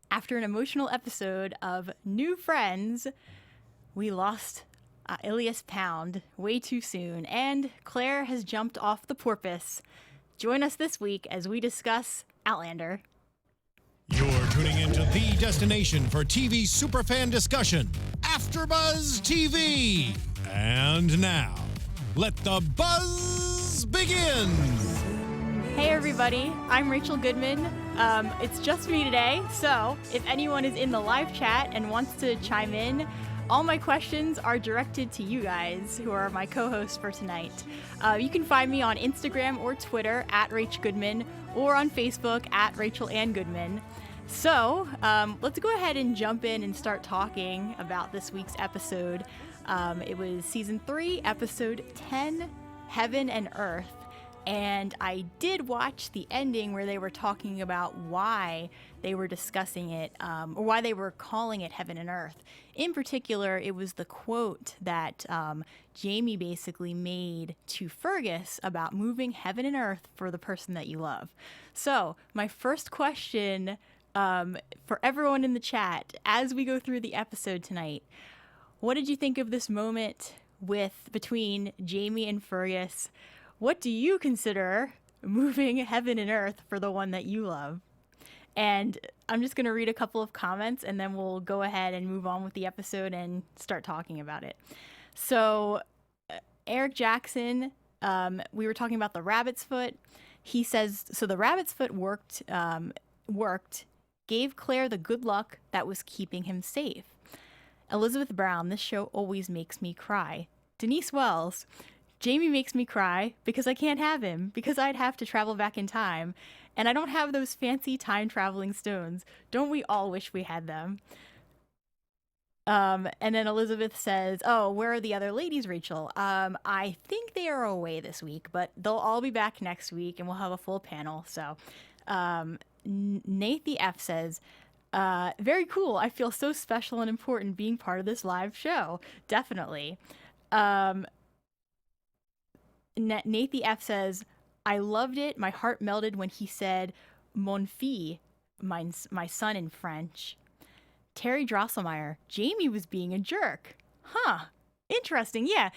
After an emotional episode of New Friends, we lost Ilias Pound way too soon, and Claire has jumped off the porpoise. Join us this week as we discuss Outlander. You're tuning into the destination for TV superfan discussion, AFTERBUZZ TV. And now, let the buzz begin. Hey everybody, I'm Rachel Goodman. It's just me today, so if anyone is in the live chat and wants to chime in, all my questions are directed to you guys, who are my co-hosts for tonight. You can find me on Instagram or Twitter at Rach Goodman, or on Facebook at Rachel Ann Goodman. So let's go ahead and jump in and start talking about this week's episode. It was season 3, episode 10, Heaven and Earth. And I did watch the ending where they were talking about why they were discussing it, or why they were calling it Heaven and Earth. In particular, it was the quote that Jamie basically made to Fergus about moving heaven and earth for the person that you love. So my first question for everyone in the chat, as we go through the episode tonight, what did you think of this moment between Jamie and Fergus? What do you consider moving heaven and earth for the one that you love? And I'm just going to read a couple of comments, and then we'll go ahead and move on with the episode and start talking about it. So Eric Jackson, we were talking about the rabbit's foot. He says, so the rabbit's foot worked, gave Claire the good luck that was keeping him safe. Elizabeth Brown, this show always makes me cry. Denise Wells, Jamie makes me cry because I can't have him, because I'd have to travel back in time, and I don't have those fancy time-traveling stones. Don't we all wish we had them? And then Elizabeth says, oh, where are the other ladies, Rachel? I think they are away this week, but they'll all be back next week, and we'll have a full panel. So Nate the F says, very cool. I feel so special and important being part of this live show. Definitely. Nate the F says, I loved it. My heart melted when he said, mon fils, my son in French. Terry Drosselmeyer, Jamie was being a jerk. Huh. Interesting. Yeah.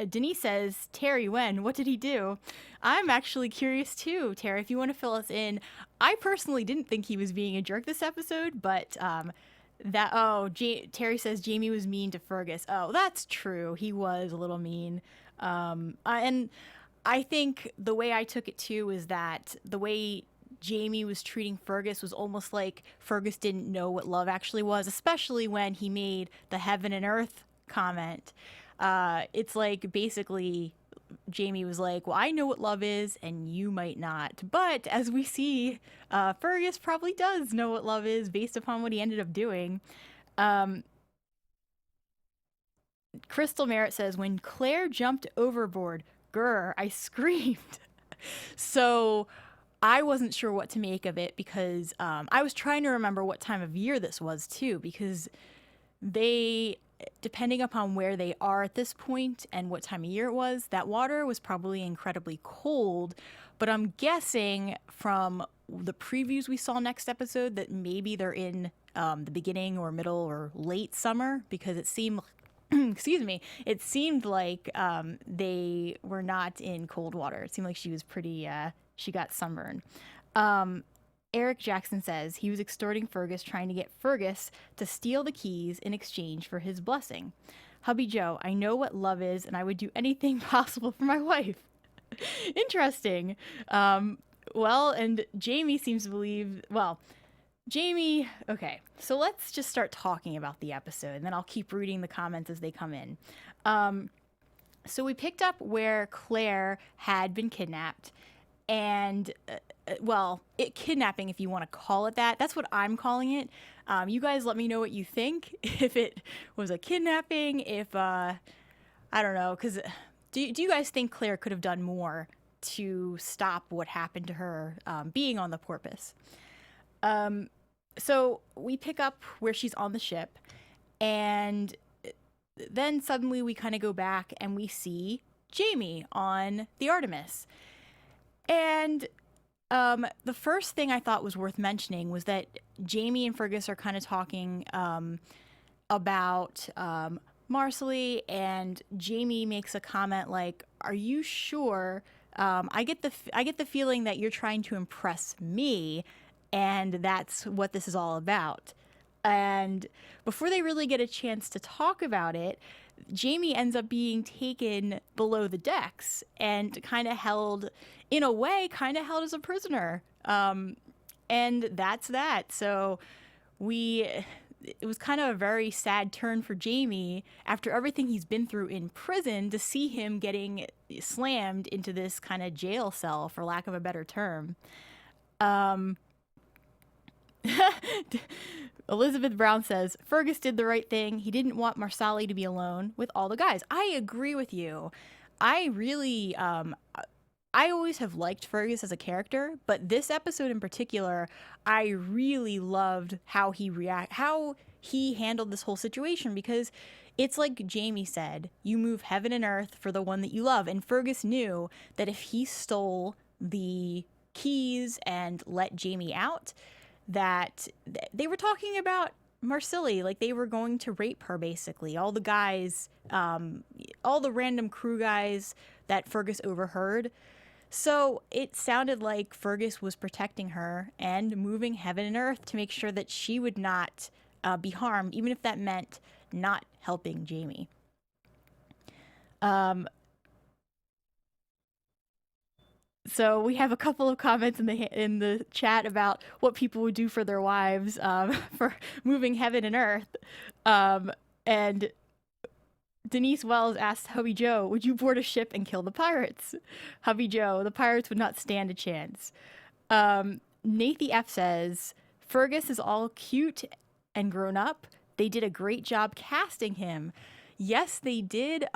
Denise says, Terry, when? What did he do? I'm actually curious too, Terry, if you want to fill us in. I personally didn't think he was being a jerk this episode, but Terry says Jamie was mean to Fergus. Oh, that's true. He was a little mean. And I think the way I took it too is that the way Jamie was treating Fergus was almost like Fergus didn't know what love actually was, especially when he made the heaven and earth comment. It's like basically Jamie was like, well, I know what love is and you might not. But as we see, Fergus probably does know what love is based upon what he ended up doing. Crystal Merritt says, when Claire jumped overboard, grr, I screamed. So I wasn't sure what to make of it because I was trying to remember what time of year this was too, because they, depending upon where they are at this point and what time of year it was, that water was probably incredibly cold. But I'm guessing from the previews we saw next episode that maybe they're in the beginning or middle or late summer, because it seemed it seemed like they were not in cold water. It seemed like she was pretty, she got sunburned. Eric Jackson says he was extorting Fergus, trying to get Fergus to steal the keys in exchange for his blessing. Hubby Joe, I know what love is, and I would do anything possible for my wife. Interesting. Well, and Jamie seems to believe, Jamie, okay, so let's just start talking about the episode, and then I'll keep reading the comments as they come in. So we picked up where Claire had been kidnapped, and, kidnapping, if you want to call it that. That's what I'm calling it. You guys let me know what you think, if it was a kidnapping, if, I don't know, because do you guys think Claire could have done more to stop what happened to her being on the porpoise? So we pick up where she's on the ship, and then suddenly we kind of go back and we see Jamie on the Artemis. And The first thing I thought was worth mentioning was that Jamie and Fergus are kind of talking about Marcelly, and Jamie makes a comment like, "Are you sure? I get the feeling that you're trying to impress me, and that's what this is all about." And before they really get a chance to talk about it, Jamie ends up being taken below the decks and kind of held, in a way, kind of held as a prisoner. And that's that. So it was kind of a very sad turn for Jamie after everything he's been through in prison to see him getting slammed into this kind of jail cell, for lack of a better term. Elizabeth Brown says, Fergus did the right thing. He didn't want Marcelly to be alone with all the guys. I agree with you. I really, I always have liked Fergus as a character, but this episode in particular, I really loved how he handled this whole situation, because it's like Jamie said, you move heaven and earth for the one that you love. And Fergus knew that if he stole the keys and let Jamie out, that they were talking about Marcelly, like they were going to rape her, basically. All the guys, all the random crew guys that Fergus overheard. So it sounded like Fergus was protecting her and moving heaven and earth to make sure that she would not be harmed, even if that meant not helping Jamie. So we have a couple of comments in the chat about what people would do for their wives for moving heaven and earth. And Denise Wells asked Hubby Joe, would you board a ship and kill the pirates? Hubby Joe, the pirates would not stand a chance. Nathy F says, Fergus is all cute and grown up. They did a great job casting him. Yes, they did.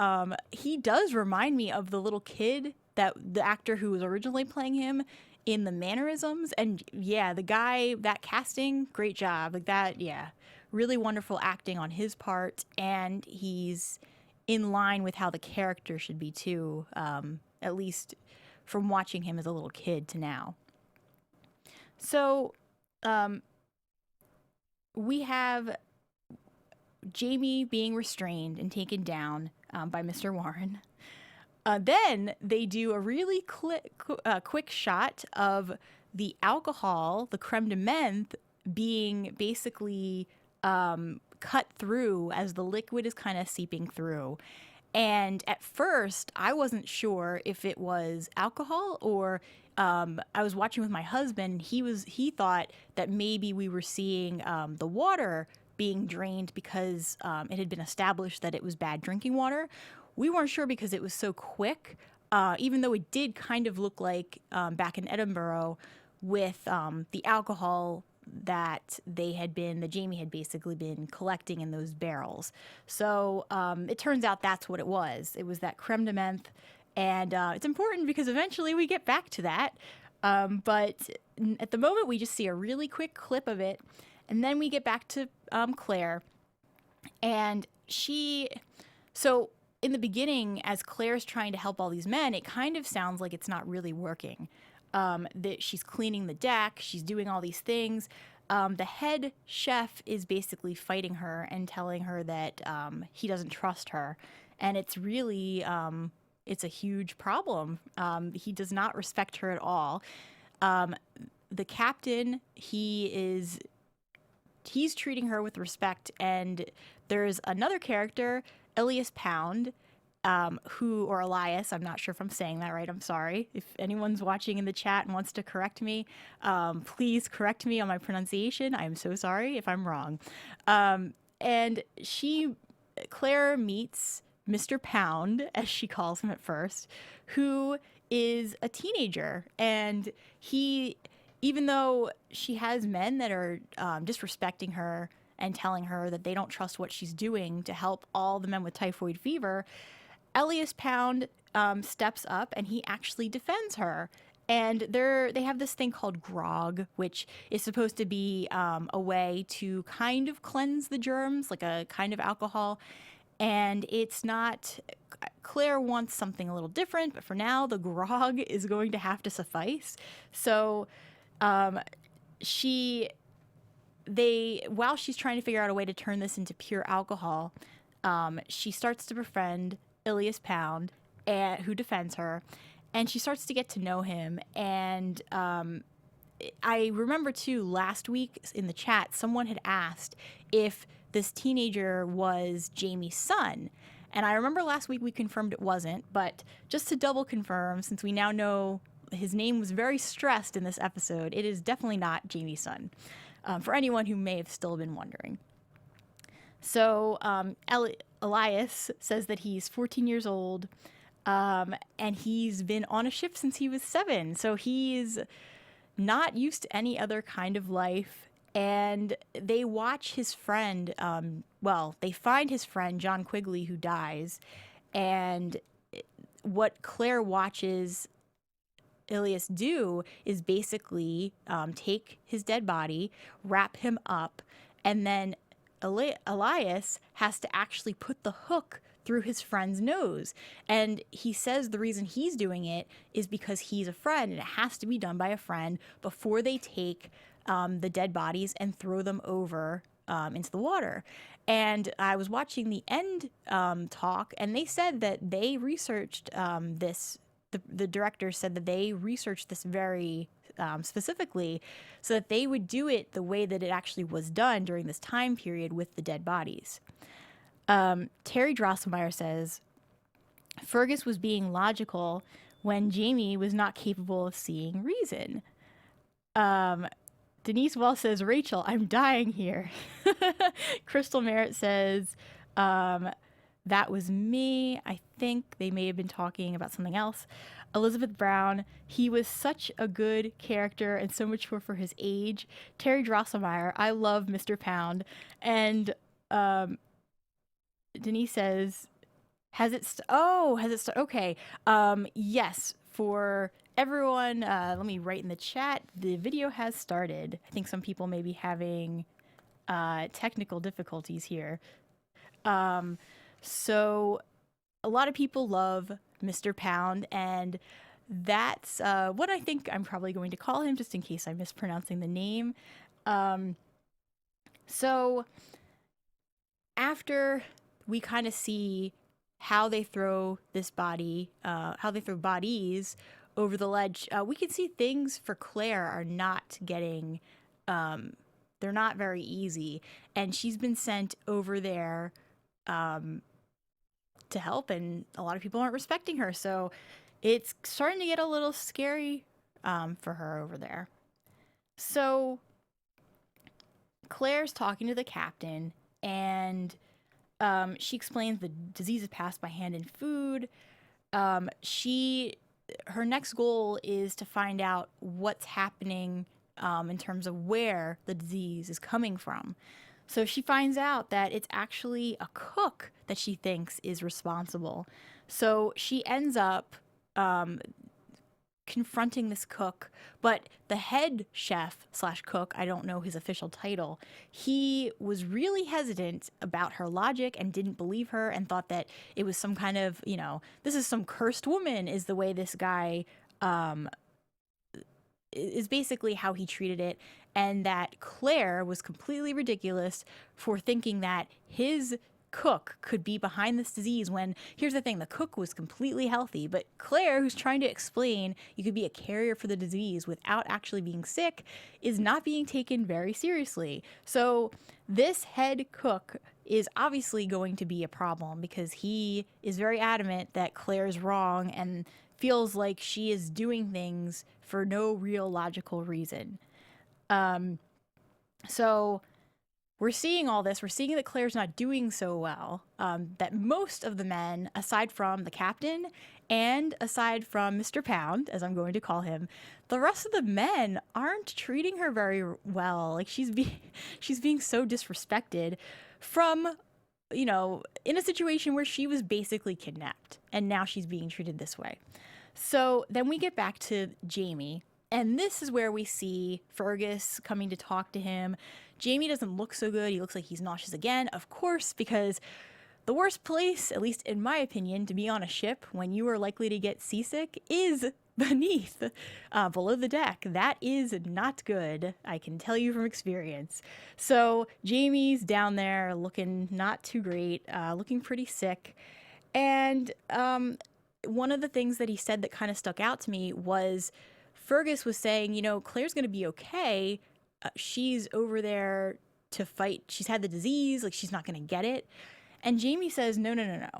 He does remind me of the little kid, that the actor who was originally playing him, in the mannerisms. And yeah, the guy, that casting, great job. Like that, yeah. Really wonderful acting on his part. And he's in line with how the character should be too, at least from watching him as a little kid to now. So we have Jamie being restrained and taken down by Mr. Warren. Then they do a really quick shot of the alcohol, the creme de menthe, being basically cut through as the liquid is kind of seeping through. And at first, I wasn't sure if it was alcohol or I was watching with my husband. He thought that maybe we were seeing the water being drained because it had been established that it was bad drinking water. We weren't sure because it was so quick, even though it did kind of look like back in Edinburgh with the alcohol that Jamie had basically been collecting in those barrels. So it turns out that's what it was. It was that creme de menthe. And it's important because eventually we get back to that. But at the moment, we just see a really quick clip of it. And then we get back to Claire. And so in the beginning, as Claire's trying to help all these men, it kind of sounds like it's not really working. That she's cleaning the deck, she's doing all these things. The head chef is basically fighting her and telling her that he doesn't trust her. And it's really, it's a huge problem. He does not respect her at all. The captain, he's treating her with respect. And there's another character, Elias Pound, or Elias, I'm not sure if I'm saying that right, I'm sorry. If anyone's watching in the chat and wants to correct me, please correct me on my pronunciation. I'm so sorry if I'm wrong. And Claire meets Mr. Pound, as she calls him at first, who is a teenager. And even though she has men that are disrespecting her and telling her that they don't trust what she's doing to help all the men with typhoid fever, Elias Pound steps up and he actually defends her. And they have this thing called grog, which is supposed to be a way to kind of cleanse the germs, like a kind of alcohol. And it's not Claire wants something a little different, but for now, the grog is going to have to suffice. So while she's trying to figure out a way to turn this into pure alcohol, she starts to befriend Ilias Pound, who defends her, and she starts to get to know him. And I remember too, last week in the chat, someone had asked if this teenager was Jamie's son. And I remember last week we confirmed it wasn't, but just to double confirm, since we now know his name was very stressed in this episode, it is definitely not Jamie's son, for anyone who may have still been wondering. So Elias says that he's 14 years old, and he's been on a ship since he was 7. So he's not used to any other kind of life. And they watch his friend, they find his friend, John Quigley, who dies. And what Claire watches Ilias do is basically take his dead body, wrap him up, and then Elias has to actually put the hook through his friend's nose. And he says the reason he's doing it is because he's a friend, and it has to be done by a friend before they take the dead bodies and throw them over into the water. And I was watching the end talk, and they said that they researched this. The director said that they researched this very specifically so that they would do it the way that it actually was done during this time period with the dead bodies. Terry Drosselmeyer says, Fergus was being logical when Jamie was not capable of seeing reason. Denise Wells says, Rachel, I'm dying here. Crystal Merritt says, that was me. I think they may have been talking about something else. Elizabeth Brown, he was such a good character and so mature for his age. Terry Drosselmeyer, I love Mr. Pound. And Denise says, okay. Yes, for everyone, let me write in the chat, the video has started. I think some people may be having technical difficulties here. So a lot of people love Mr. Pound, and that's what I think I'm probably going to call him, just in case I'm mispronouncing the name. So after we kind of see how they throw this body, how they throw bodies over the ledge, we can see things for Claire are not getting, they're not very easy. And she's been sent over there to help, and a lot of people aren't respecting her. So it's starting to get a little scary for her over there. So Claire's talking to the captain, and she explains the disease is passed by hand and food. Her next goal is to find out what's happening in terms of where the disease is coming from. So she finds out that it's actually a cook that she thinks is responsible. So she ends up confronting this cook, but the head chef / cook, I don't know his official title, he was really hesitant about her logic and didn't believe her and thought that it was some kind of, this is some cursed woman, is the way this guy is basically how he treated it. And that Claire was completely ridiculous for thinking that his cook could be behind this disease when, here's the thing, the cook was completely healthy, but Claire, who's trying to explain you could be a carrier for the disease without actually being sick, is not being taken very seriously. So this head cook is obviously going to be a problem because he is very adamant that Claire's wrong and feels like she is doing things for no real logical reason. So we're seeing all this. We're seeing that Claire's not doing so well, that most of the men, aside from the captain and aside from Mr. Pound, as I'm going to call him, the rest of the men aren't treating her very well. Like she's being so disrespected from, in a situation where she was basically kidnapped and now she's being treated this way. So then we get back to Jamie, and this is where we see Fergus coming to talk to him. Jamie doesn't look so good. He looks like he's nauseous again, of course, because The worst place, at least in my opinion, to be on a ship when you are likely to get seasick is beneath, below the deck. That is not good, I can tell you from experience. So Jamie's down there looking not too great, looking pretty sick. And one of the things that he said that kind of stuck out to me was Fergus was saying, you know, Claire's going to be okay. She's over there to fight. She's had the disease, like she's not going to get it. And Jamie says, no.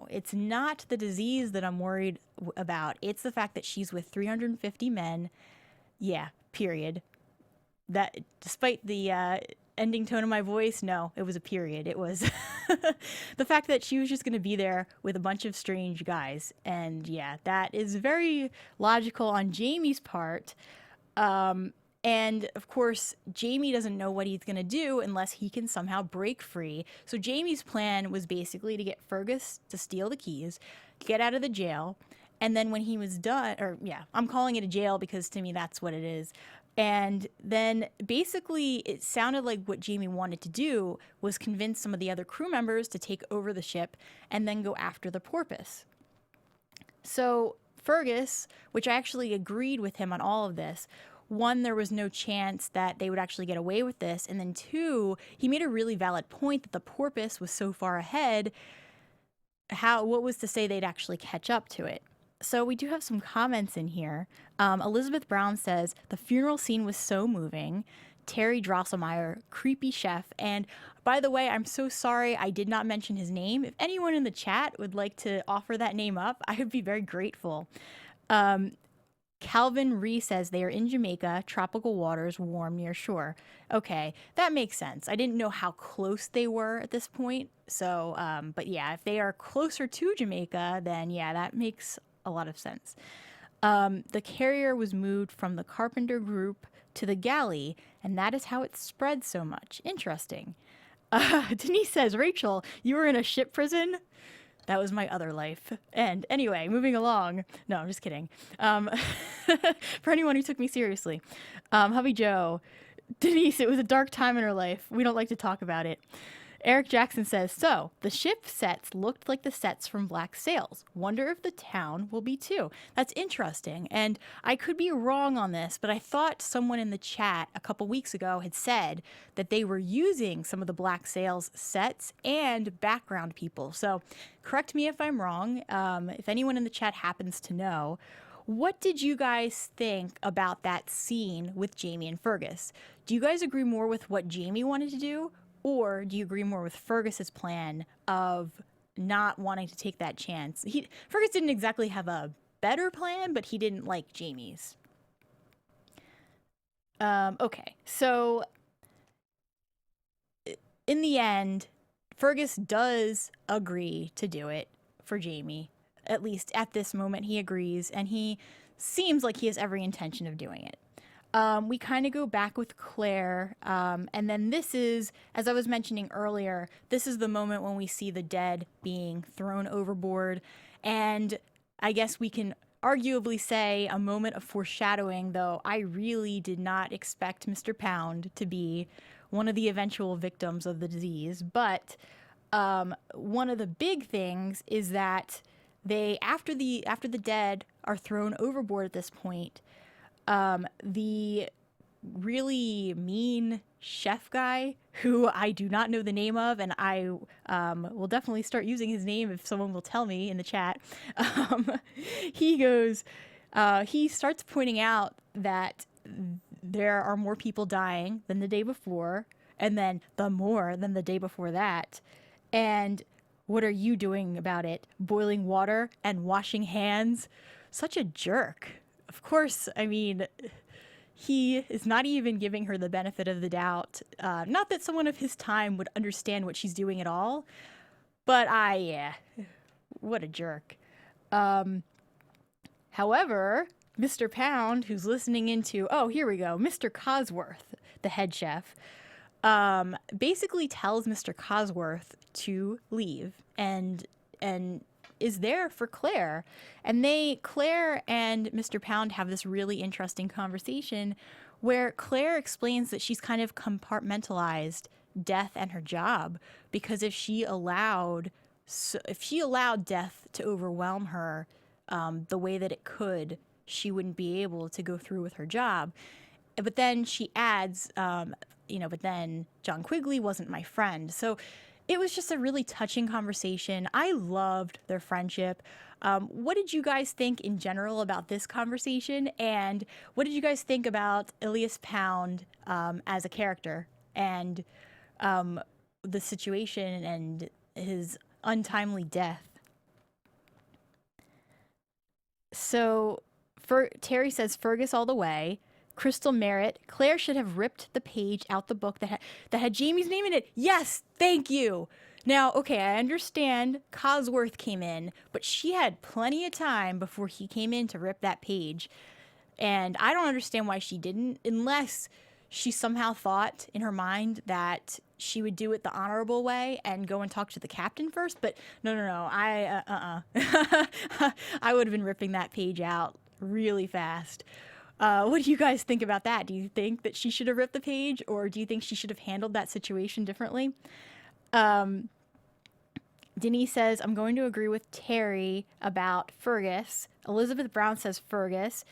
It's not the disease that I'm worried about. It's the fact that she's with 350 men. Yeah, period. That, despite the ending tone of my voice, no, it was a period. It was the fact that she was just going to be there with a bunch of strange guys. And yeah, that is very logical on Jamie's part. And of course, Jamie doesn't know what he's going to do unless he can somehow break free. So Jamie's plan was basically to get Fergus to steal the keys, get out of the jail, and then when he was done, or yeah, I'm calling it a jail because to me that's what it is. And then basically it sounded like what Jamie wanted to do was convince some of the other crew members to take over the ship and then go after the porpoise. So Fergus, which I actually agreed with him on all of this, one, there was no chance that they would actually get away with this. And then two, he made a really valid point that the porpoise was so far ahead. What was to say they'd actually catch up to it? So we do have some comments in here. Elizabeth Brown says, the funeral scene was so moving. Terry Drosselmeyer, creepy chef. And by the way, I'm so sorry I did not mention his name. If anyone in the chat would like to offer that name up, I would be very grateful. Calvin Ree says they are in Jamaica, tropical waters, warm near shore. Okay, that makes sense. I didn't know how close they were at this point. So, but yeah, if they are closer to Jamaica, then yeah, that makes a lot of sense. The carrier was moved from the carpenter group to the galley, and that is how it spread so much. Interesting. Denise says, Rachel, you were in a ship prison? That was my other life. And anyway, moving along. No, I'm just kidding. For anyone who took me seriously. Hubby Joe, Denise, it was a dark time in her life. We don't like to talk about it. Eric Jackson says, so, the ship sets looked like the sets from Black Sails. Wonder if the town will be too. That's interesting. And I could be wrong on this, but I thought someone in the chat a couple weeks ago had said that they were using some of the Black Sails sets and background people. So correct me if I'm wrong. If anyone in the chat happens to know, what did you guys think about that scene with Jamie and Fergus? Do you guys agree more with what Jamie wanted to do? Or do you agree more with Fergus's plan of not wanting to take that chance? Fergus didn't exactly have a better plan, but he didn't like Jamie's. Okay, so in the end, Fergus does agree to do it for Jamie. At least at this moment, he agrees, and he seems like he has every intention of doing it. We kind of go back with Claire, and then this is, as I was mentioning earlier, this is the moment when we see the dead being thrown overboard, and I guess we can arguably say a moment of foreshadowing, though I really did not expect Mr. Pound to be one of the eventual victims of the disease, but one of the big things is that after the dead are thrown overboard at this point, the really mean chef guy, who I do not know the name of, and I will definitely start using his name if someone will tell me in the chat. He starts pointing out that there are more people dying than the day before, and then more than the day before that. And what are you doing about it? Boiling water and washing hands? Such a jerk. Of course, I mean, he is not even giving her the benefit of the doubt. Not that someone of his time would understand what she's doing at all, but what a jerk. However, Mr. Pound, who's listening into, here we go, Mr. Cosworth, the head chef, basically tells Mr. Cosworth to leave and is there for Claire. And Claire and Mr. Pound have this really interesting conversation where Claire explains that she's kind of compartmentalized death and her job, because if she allowed So if she allowed death to overwhelm her the way that it could, she wouldn't be able to go through with her job. But then she adds, but then John Quigley wasn't my friend. So it was just a really touching conversation. I loved their friendship. What did you guys think in general about this conversation? And what did you guys think about Elias Pound as a character and the situation and his untimely death? So Terry says Fergus all the way. Crystal Merritt, Claire should have ripped the page out the book that had Jamie's name in it. Yes, thank you. Now, okay, I understand Cosworth came in, but she had plenty of time before he came in to rip that page. And I don't understand why she didn't, unless she somehow thought in her mind that she would do it the honorable way and go and talk to the captain first. But no, I would have been ripping that page out really fast. What do you guys think about that? Do you think that she should have ripped the page, or do you think she should have handled that situation differently? Denise says, I'm going to agree with Terry about Fergus. Elizabeth Brown says Fergus.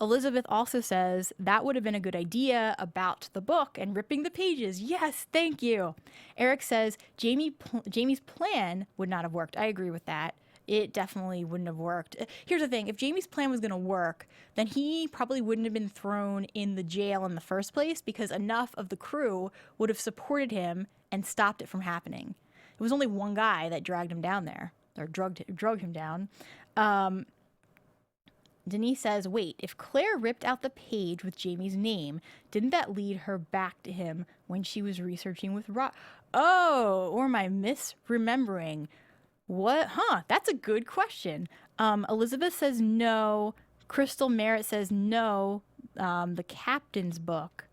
Elizabeth also says that would have been a good idea about the book and ripping the pages. Yes, thank you. Eric says Jamie's plan would not have worked. I agree with that. It definitely wouldn't have worked. Here's the thing. If Jamie's plan was going to work, then he probably wouldn't have been thrown in the jail in the first place, because enough of the crew would have supported him and stopped it from happening. It was only one guy that dragged him down there, or drug him down. Denise says, wait, if Claire ripped out the page with Jamie's name, didn't that lead her back to him when she was researching with Oh, or am I misremembering? What? Huh, that's a good question. Elizabeth says no. Crystal Merritt says no. The captain's book.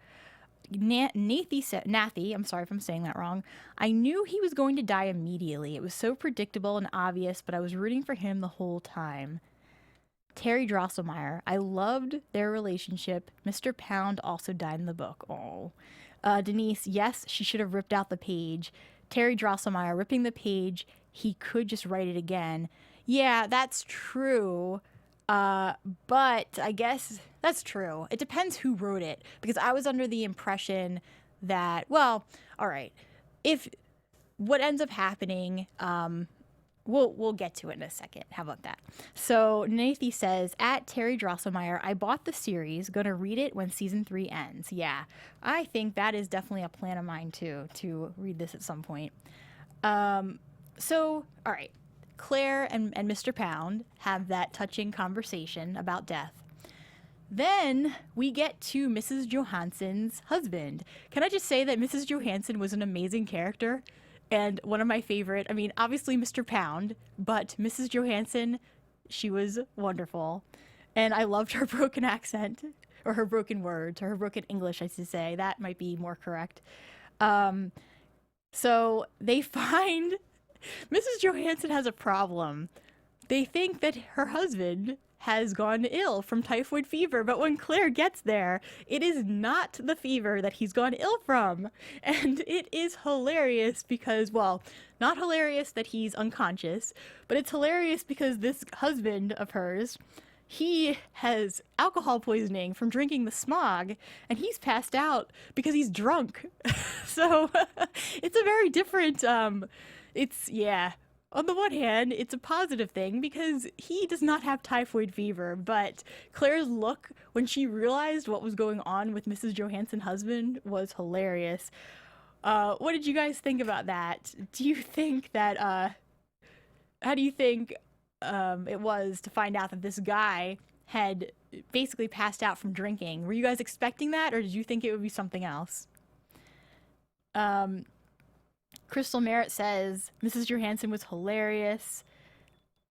Nathy, I'm sorry if I'm saying that wrong. I knew he was going to die immediately. It was so predictable and obvious, but I was rooting for him the whole time. Terry Drosselmeyer, I loved their relationship. Mr. Pound also died in the book. Oh. Denise, yes, she should have ripped out the page. Terry Drosselmeyer, ripping the page, he could just write it again. Yeah, that's true. But I guess that's true. It depends who wrote it, because I was under the impression that, well, all right, if what ends up happening, we'll get to it in a second. How about that? So Nathy says, at Terry Drosselmeyer, I bought the series, gonna read it when season 3 ends. Yeah, I think that is definitely a plan of mine too, to read this at some point. So, all right, Claire and Mr. Pound have that touching conversation about death. Then we get to Mrs. Johansson's husband. Can I just say that Mrs. Johansson was an amazing character and one of my favorite? I mean, obviously Mr. Pound, but Mrs. Johansson, she was wonderful. And I loved her broken accent, or her broken words, or her broken English, I should say. That might be more correct. So they find Mrs. Johansson has a problem. They think that her husband has gone ill from typhoid fever, but when Claire gets there, it is not the fever that he's gone ill from. And it is hilarious because, well, not hilarious that he's unconscious, but it's hilarious because this husband of hers, he has alcohol poisoning from drinking the smog, and he's passed out because he's drunk. So it's a very different, yeah. On the one hand, it's a positive thing because he does not have typhoid fever, but Claire's look when she realized what was going on with Mrs. Johansson's husband was hilarious. What did you guys think about that? Do you think that, how do you think it was to find out that this guy had basically passed out from drinking? Were you guys expecting that, or did you think it would be something else? Crystal Merritt says Mrs. Johansson was hilarious.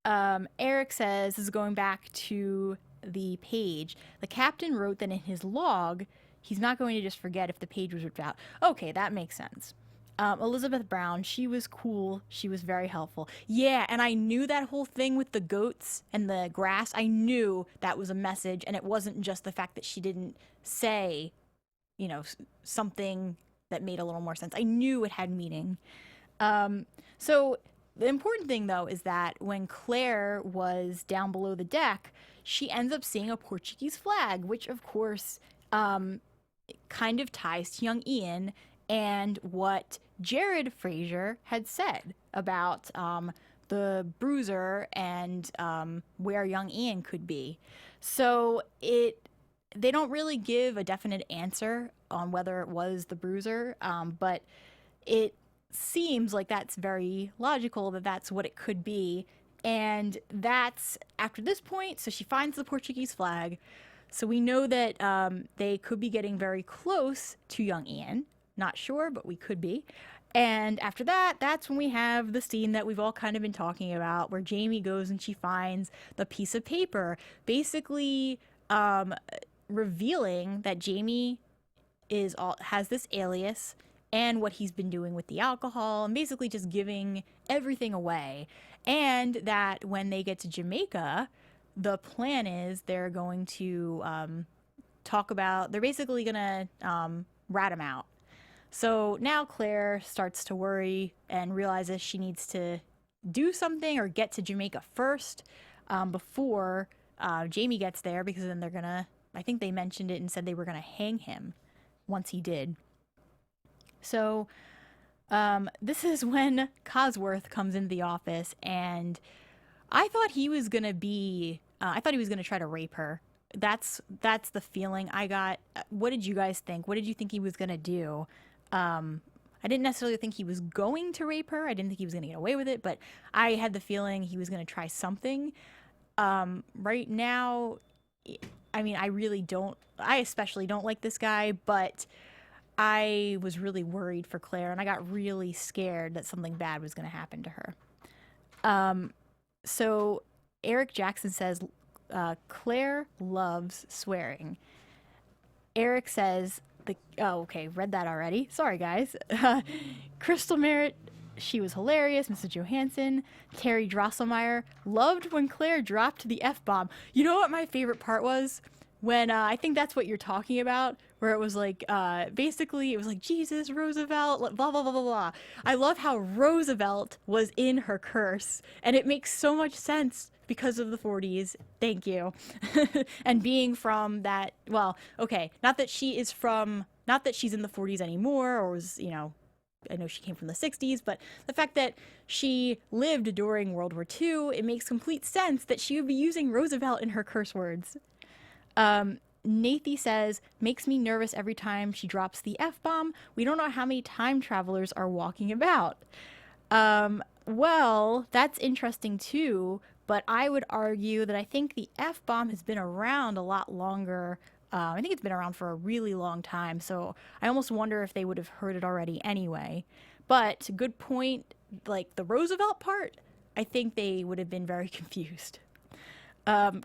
Eric says, this is going back to the page. The captain wrote that in his log, he's not going to just forget if the page was ripped out. Okay, that makes sense. Elizabeth Brown, she was cool. She was very helpful. Yeah, and I knew that whole thing with the goats and the grass. I knew that was a message, and it wasn't just the fact that she didn't say, something that made a little more sense. I knew it had meaning. So the important thing, though, is that when Claire was down below the deck, she ends up seeing a Portuguese flag, which, of course, kind of ties to young Ian and what Jared Fraser had said about the bruiser and where young Ian could be. So they don't really give a definite answer on whether it was the bruiser, but it seems like that's very logical that that's what it could be. And that's after this point. So she finds the Portuguese flag. So we know that they could be getting very close to young Ian. Not sure, but we could be. And after that, that's when we have the scene that we've all kind of been talking about, where Jamie goes and she finds the piece of paper, basically revealing that Jamie has this alias and what he's been doing with the alcohol, and basically just giving everything away. And that when they get to Jamaica, the plan is they're going to they're basically going to rat him out. So now Claire starts to worry and realizes she needs to do something or get to Jamaica first before Jamie gets there, because then they're going to, I think they mentioned it and said they were going to hang him once he did. So this is when Cosworth comes into the office, and I thought he was going to try to rape her. That's the feeling I got. What did you guys think? What did you think he was going to do? I didn't necessarily think he was going to rape her. I didn't think he was going to get away with it, but I had the feeling he was going to try something. Right now, I mean, I especially don't like this guy, but I was really worried for Claire, and I got really scared that something bad was going to happen to her. So Eric Jackson says, Claire loves swearing. Eric says, read that already. Sorry, guys. Crystal Merritt, she was hilarious. Mrs. Johansson, Terry Drosselmeyer, loved when Claire dropped the F-bomb. You know what my favorite part was? When, I think that's what you're talking about, where it was like, basically, it was like, Jesus, Roosevelt, blah, blah, blah, blah, blah. I love how Roosevelt was in her curse, and it makes so much sense because of the 40s. Thank you. And being from that, well, okay, not that she's in the 40s anymore, or was, I know she came from the 60s, but the fact that she lived during World War II, it makes complete sense that she would be using Roosevelt in her curse words. Nathy says, makes me nervous every time she drops the F-bomb. We don't know how many time travelers are walking about. Well, that's interesting too, but I would argue that I think the F-bomb has been around a lot longer. I think it's been around for a really long time, so I almost wonder if they would have heard it already anyway. But good point, like the Roosevelt part, I think they would have been very confused.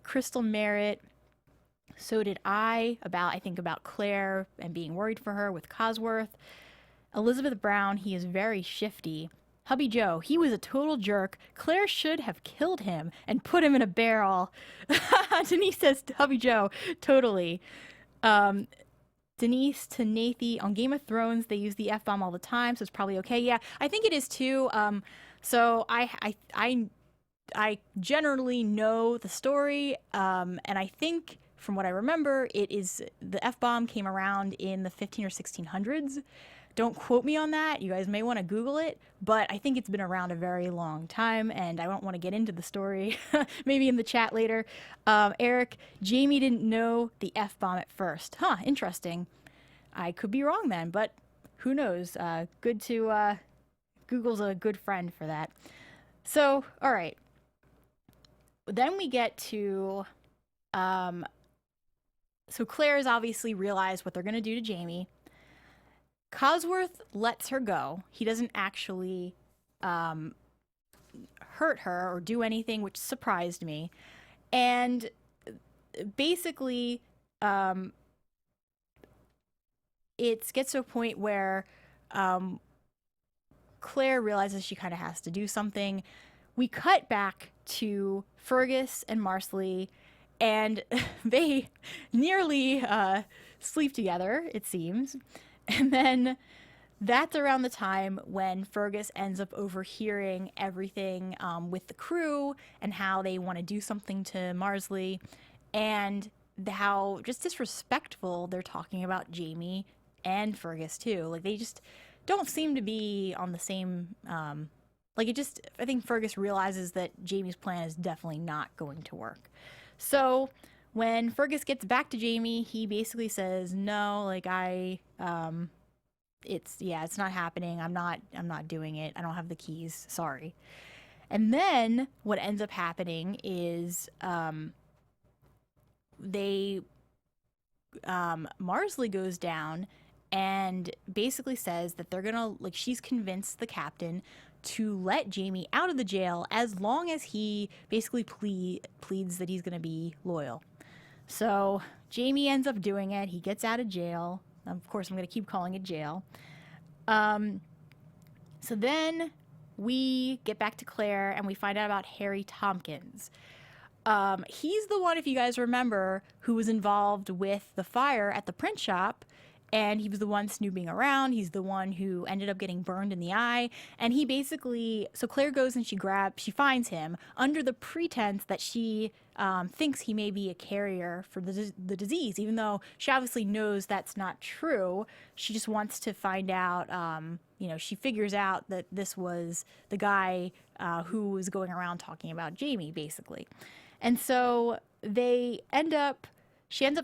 Crystal Merritt, so did I think about Claire and being worried for her with Cosworth. Elizabeth Brown, he is very shifty. Hubby Joe, he was a total jerk. Claire should have killed him and put him in a barrel. Denise says, Hubby Joe, totally. Denise to Nathy, on Game of Thrones, they use the F-bomb all the time, so it's probably okay. Yeah, I think it is too. So I generally know the story, and I think from what I remember, the F-bomb came around in the 15 or 1600s. Don't quote me on that. You guys may want to Google it, but I think it's been around a very long time, and I don't want to get into the story. Maybe in the chat later. Eric, Jamie didn't know the F-bomb at first. Huh, interesting. I could be wrong then, but who knows? Google's a good friend for that. So, all right. Then we get to... So Claire's obviously realized what they're going to do to Jamie. Cosworth lets her go. He doesn't actually hurt her or do anything, which surprised me. And basically, it gets to a point where Claire realizes she kind of has to do something. We cut back to Fergus and Marsley, and they nearly sleep together, it seems. And then that's around the time when Fergus ends up overhearing everything with the crew and how they want to do something to Marsley, and how just disrespectful they're talking about Jamie and Fergus too. Like, they just don't seem to be on the same I think Fergus realizes that Jamie's plan is definitely not going to work. So when Fergus gets back to Jamie, he basically says, no, like, it's not happening. I'm not doing it. I don't have the keys. Sorry. And then what ends up happening is Marsley goes down and basically says that they're gonna, like, she's convinced the captain to let Jamie out of the jail as long as he basically pleads that he's gonna be loyal. So Jamie ends up doing it. He gets out of jail. Of course, I'm gonna keep calling it jail. So then we get back to Claire and we find out about Harry Tompkins. He's the one, if you guys remember, who was involved with the fire at the print shop, and he was the one snooping around. He's the one who ended up getting burned in the eye, and he basically, so Claire goes and she finds him under the pretense that she thinks he may be a carrier for the disease, even though she obviously knows that's not true. She just wants to find out, she figures out that this was the guy who was going around talking about Jamie, basically. And so she ends up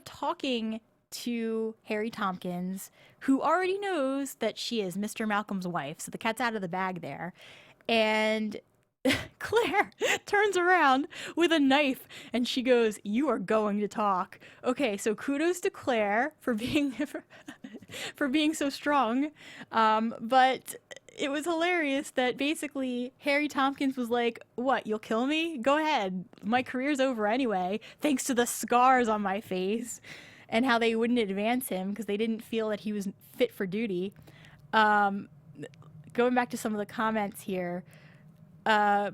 talking to Harry Tompkins, who already knows that she is Mr. Malcolm's wife. So the cat's out of the bag there. And Claire turns around with a knife and she goes, "You are going to talk." Okay, so kudos to Claire for being for being so strong. But it was hilarious that basically Harry Tompkins was like, "What, you'll kill me? Go ahead. My career's over anyway, thanks to the scars on my face." And how they wouldn't advance him because they didn't feel that he was fit for duty. Going back to some of the comments here, Eric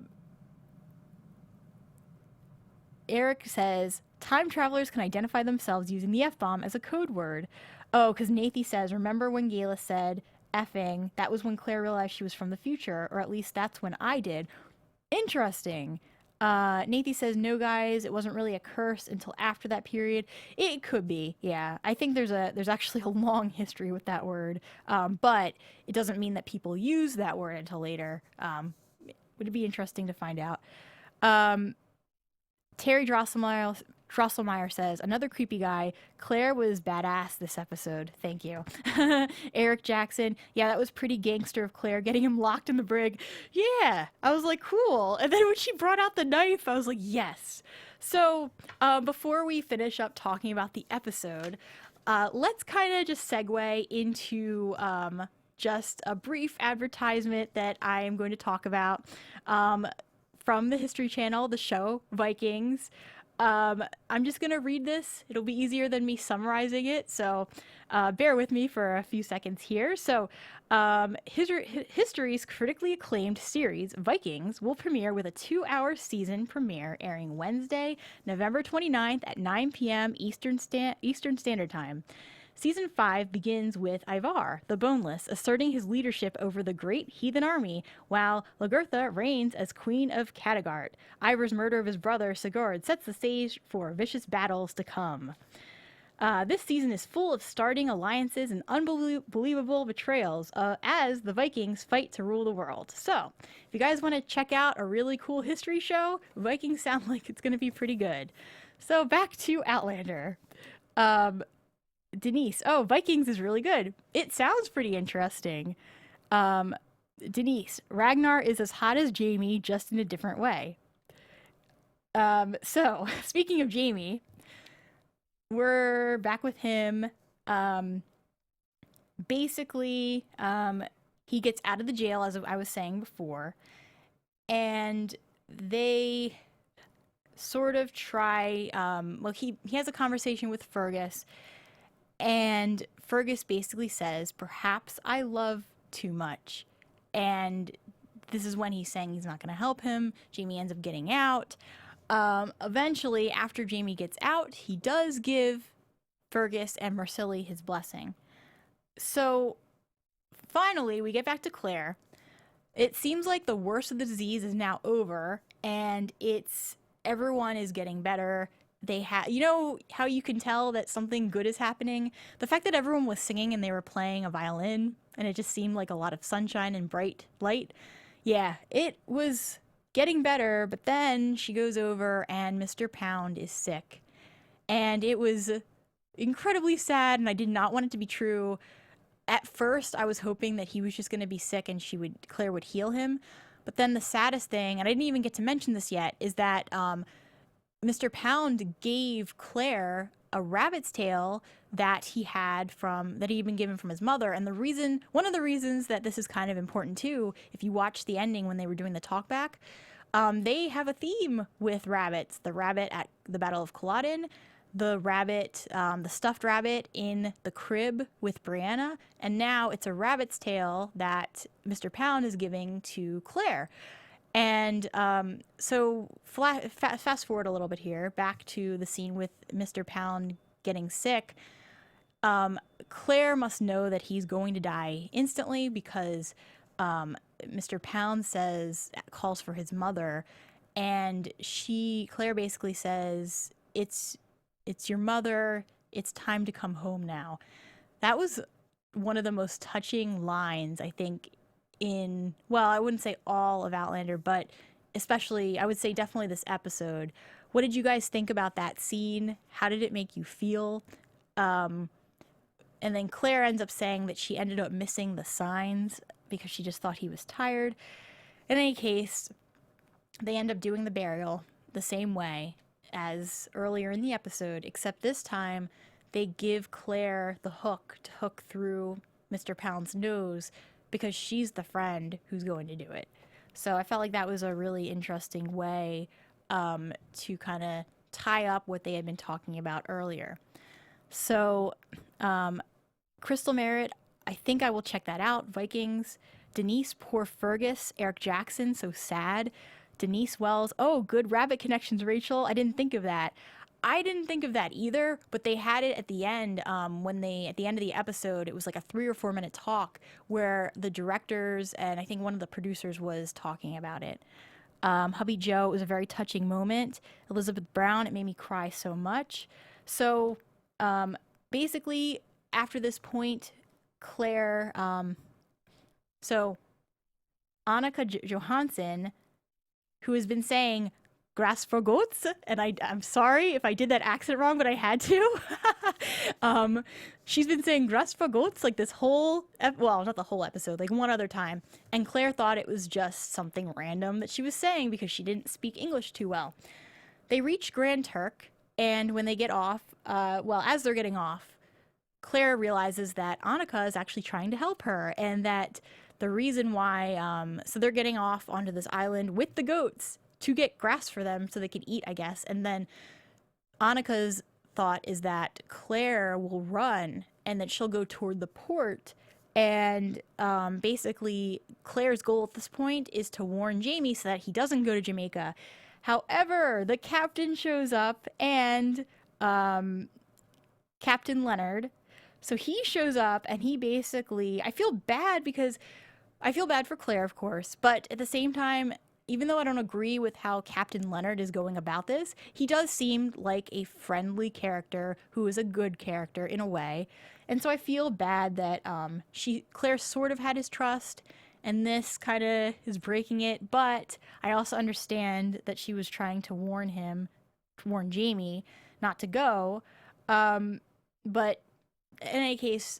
says, time travelers can identify themselves using the F-bomb as a code word. Oh, because Nathy says, remember when Gayla said effing? That was when Claire realized she was from the future, or at least that's when I did. Interesting. Nathy says, no guys, it wasn't really a curse until after that period. It could be, yeah. I think there's actually a long history with that word, but it doesn't mean that people use that word until later. Would it be interesting to find out? Terry Drosselmeyer says, another creepy guy. Claire was badass this episode. Thank you. Eric Jackson. Yeah, that was pretty gangster of Claire, getting him locked in the brig. Yeah, I was like, cool. And then when she brought out the knife, I was like, yes. So before we finish up talking about the episode, let's kind of just segue into just a brief advertisement that I am going to talk about from the History Channel, the show Vikings. I'm just going to read this. It'll be easier than me summarizing it, so bear with me for a few seconds here. So, History's critically acclaimed series, Vikings, will premiere with a 2-hour season premiere airing Wednesday, November 29th at 9 p.m. Eastern Standard Time. Season 5 begins with Ivar, the Boneless, asserting his leadership over the great heathen army, while Lagertha reigns as Queen of Kattegat. Ivar's murder of his brother, Sigurd, sets the stage for vicious battles to come. This season is full of starting alliances and unbelievable betrayals as the Vikings fight to rule the world. So, if you guys want to check out a really cool history show, Vikings sound like it's going to be pretty good. So, back to Outlander. Denise, oh, Vikings is really good. It sounds pretty interesting. Denise, Ragnar is as hot as Jamie, just in a different way. So, speaking of Jamie, we're back with him. Basically, he gets out of the jail, as I was saying before, and they sort of try, he has a conversation with Fergus, and Fergus basically says, perhaps I love too much. And this is when he's saying he's not going to help him. Jamie ends up getting out. Eventually, after Jamie gets out, he does give Fergus and Marsilli his blessing. So finally, we get back to Claire. It seems like the worst of the disease is now over, and everyone is getting better. You know how you can tell that something good is happening? The fact that everyone was singing and they were playing a violin, and it just seemed like a lot of sunshine and bright light. Yeah, it was getting better, but then she goes over and Mr. Pound is sick. And it was incredibly sad, and I did not want it to be true. At first, I was hoping that he was just going to be sick and Claire would heal him. But then the saddest thing, and I didn't even get to mention this yet, is that Mr. Pound gave Claire a rabbit's tail that he had been given from his mother. And one of the reasons that this is kind of important too, if you watch the ending when they were doing the talkback, they have a theme with rabbits. The rabbit at the Battle of Culloden, the rabbit, the stuffed rabbit in the crib with Brianna, and now it's a rabbit's tail that Mr. Pound is giving to Claire. And so fast forward a little bit here, back to the scene with Mr. Pound getting sick. Claire must know that he's going to die instantly because Mr. Pound calls for his mother, and Claire basically says, it's your mother, it's time to come home now. That was one of the most touching lines, I think, I wouldn't say all of Outlander, but especially, I would say definitely this episode. What did you guys think about that scene? How did it make you feel? And then Claire ends up saying that she ended up missing the signs because she just thought he was tired. In any case, they end up doing the burial the same way as earlier in the episode, except this time they give Claire the hook to hook through Mr. Pound's nose because she's the friend who's going to do it. So I felt like that was a really interesting way to kind of tie up what they had been talking about earlier. So Crystal Merritt, I think I will check that out. Vikings, Denise, poor Fergus, Eric Jackson, so sad. Denise Wells, oh, good rabbit connections, Rachel. I didn't think of that. I didn't think of that either, but they had it at the end at the end of the episode, it was like a 3 or 4 minute talk where the directors and I think one of the producers was talking about it. Hubby Joe, it was a very touching moment. Elizabeth Brown, it made me cry so much. So basically, after this point, Claire, so Annika Johansson, who has been saying grass for goats, and I'm sorry if I did that accent wrong, but I had to. She's been saying grass for goats like this whole, not the whole episode, like one other time. And Claire thought it was just something random that she was saying because she didn't speak English too well. They reach Grand Turk, and when they get off, as they're getting off, Claire realizes that Annika is actually trying to help her, and that the reason why, so they're getting off onto this island with the goats to get grass for them so they can eat, I guess. And then Annika's thought is that Claire will run and that she'll go toward the port. And basically, Claire's goal at this point is to warn Jamie so that he doesn't go to Jamaica. However, the captain shows up and Captain Leonard. So he shows up and he basically, I feel bad for Claire, of course, but at the same time, even though I don't agree with how Captain Leonard is going about this, he does seem like a friendly character who is a good character in a way. And so I feel bad that Claire sort of had his trust, and this kind of is breaking it. But I also understand that she was trying to warn Jamie not to go. But in any case,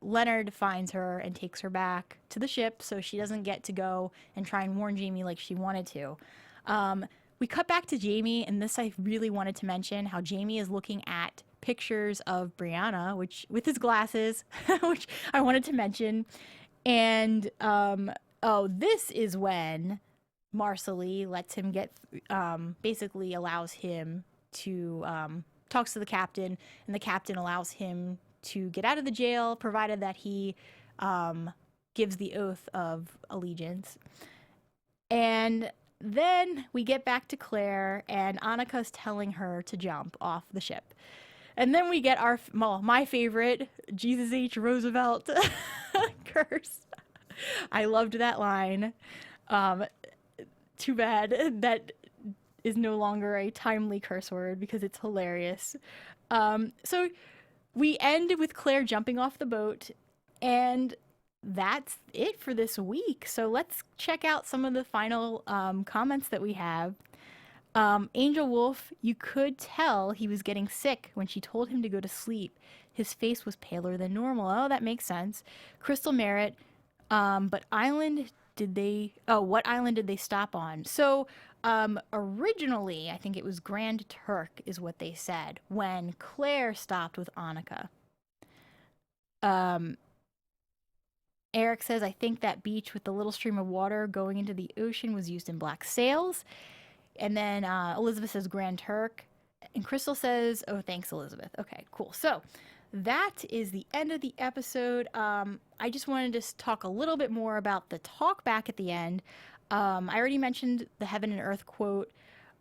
Leonard finds her and takes her back to the ship so she doesn't get to go and try and warn Jamie like she wanted to. We cut back to Jamie, and this I really wanted to mention, how Jamie is looking at pictures of Brianna, with his glasses, which I wanted to mention. And, this is when Marcelly lets him basically allows him to, talks to the captain, and the captain allows him to get out of the jail, provided that he gives the oath of allegiance. And then we get back to Claire, and Annika's telling her to jump off the ship. And then we get my favorite, Jesus H. Roosevelt curse. I loved that line. Too bad that is no longer a timely curse word because it's hilarious. So we end with Claire jumping off the boat, and that's it for this week. So let's check out some of the final comments that we have. Angel Wolf, you could tell he was getting sick when she told him to go to sleep. His face was paler than normal. Oh, that makes sense. Crystal Merritt, but what island did they stop on? So, originally, I think it was Grand Turk is what they said when Claire stopped with Annika. Eric says, I think that beach with the little stream of water going into the ocean was used in Black Sails. And then Elizabeth says Grand Turk. And Crystal says, oh, thanks, Elizabeth. Okay, cool. So that is the end of the episode. I just wanted to talk a little bit more about the talk back at the end. I already mentioned the heaven and earth quote.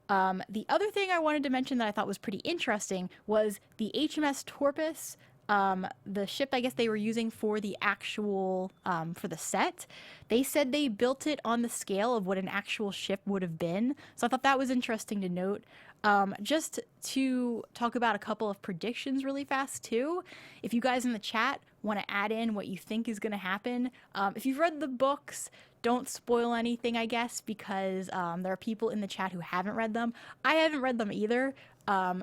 The other thing I wanted to mention that I thought was pretty interesting was the HMS Torpus, the ship I guess they were using for the actual, for the set. They said they built it on the scale of what an actual ship would have been. So I thought that was interesting to note. Just to talk about a couple of predictions really fast too. If you guys in the chat want to add in what you think is going to happen, if you've read the books, don't spoil anything, I guess, because there are people in the chat who haven't read them. I haven't read them either.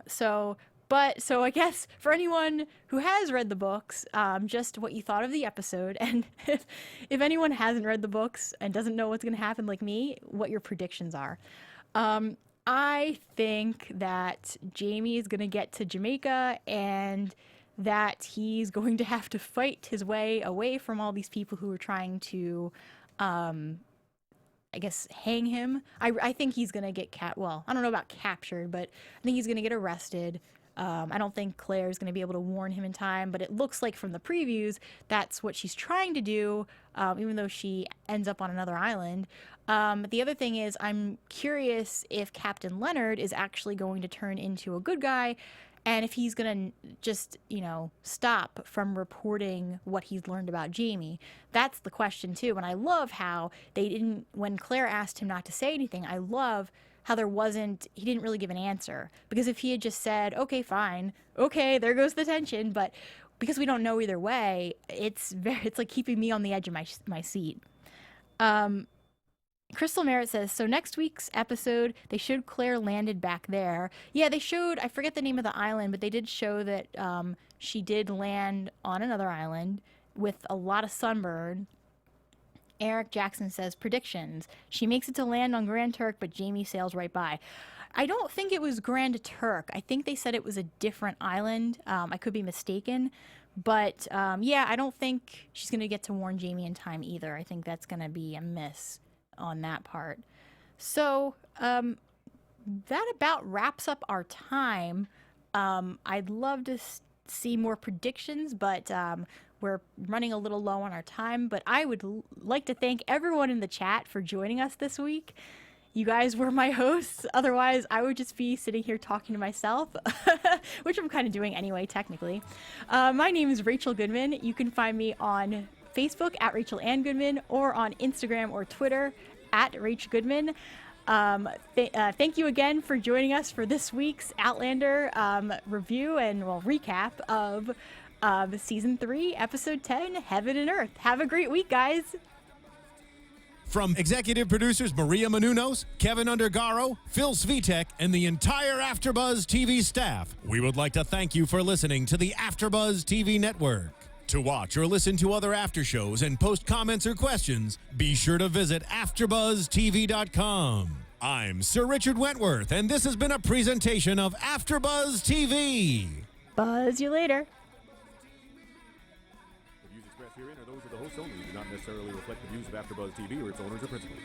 So I guess for anyone who has read the books, just what you thought of the episode, and if anyone hasn't read the books and doesn't know what's going to happen like me, what your predictions are. I think that Jamie is going to get to Jamaica and that he's going to have to fight his way away from all these people who are trying to, I guess, hang him. I think he's going to get well, I don't know about captured, but I think he's going to get arrested. I don't think Claire's going to be able to warn him in time, but it looks like from the previews that's what she's trying to do, even though she ends up on another island. The other thing is I'm curious if Captain Leonard is actually going to turn into a good guy and if he's going to just, stop from reporting what he's learned about Jamie. That's the question too. And I love how when Claire asked him not to say anything, I love how he didn't really give an answer. Because if he had just said, okay, fine, okay, there goes the tension, but because we don't know either way, it's like keeping me on the edge of my seat. Crystal Merritt says, so next week's episode, they showed Claire landed back there. Yeah, they showed, I forget the name of the island, but they did show that she did land on another island with a lot of sunburn. Eric Jackson says, predictions. She makes it to land on Grand Turk, but Jamie sails right by. I don't think it was Grand Turk. I think they said it was a different island. I could be mistaken. But, yeah, I don't think she's going to get to warn Jamie in time either. I think that's going to be a miss on that part. So, that about wraps up our time. I'd love to see more predictions, but we're running a little low on our time, but I would like to thank everyone in the chat for joining us this week. You guys were my hosts. Otherwise, I would just be sitting here talking to myself, which I'm kind of doing anyway, technically. My name is Rachel Goodman. You can find me on Facebook at Rachel Ann Goodman or on Instagram or Twitter at Rach Goodman. Thank you again for joining us for this week's Outlander review and recap of Season 3, Episode 10, Heaven and Earth. Have a great week, guys. From executive producers Maria Menounos, Kevin Undergaro, Phil Svitek, and the entire AfterBuzz TV staff, we would like to thank you for listening to the AfterBuzz TV network. To watch or listen to other after shows and post comments or questions, be sure to visit AfterBuzzTV.com. I'm Sir Richard Wentworth, and this has been a presentation of AfterBuzz TV. Buzz you later. The views expressed herein are those of the host only and do not necessarily reflect the views of AfterBuzz TV or its owners or principals.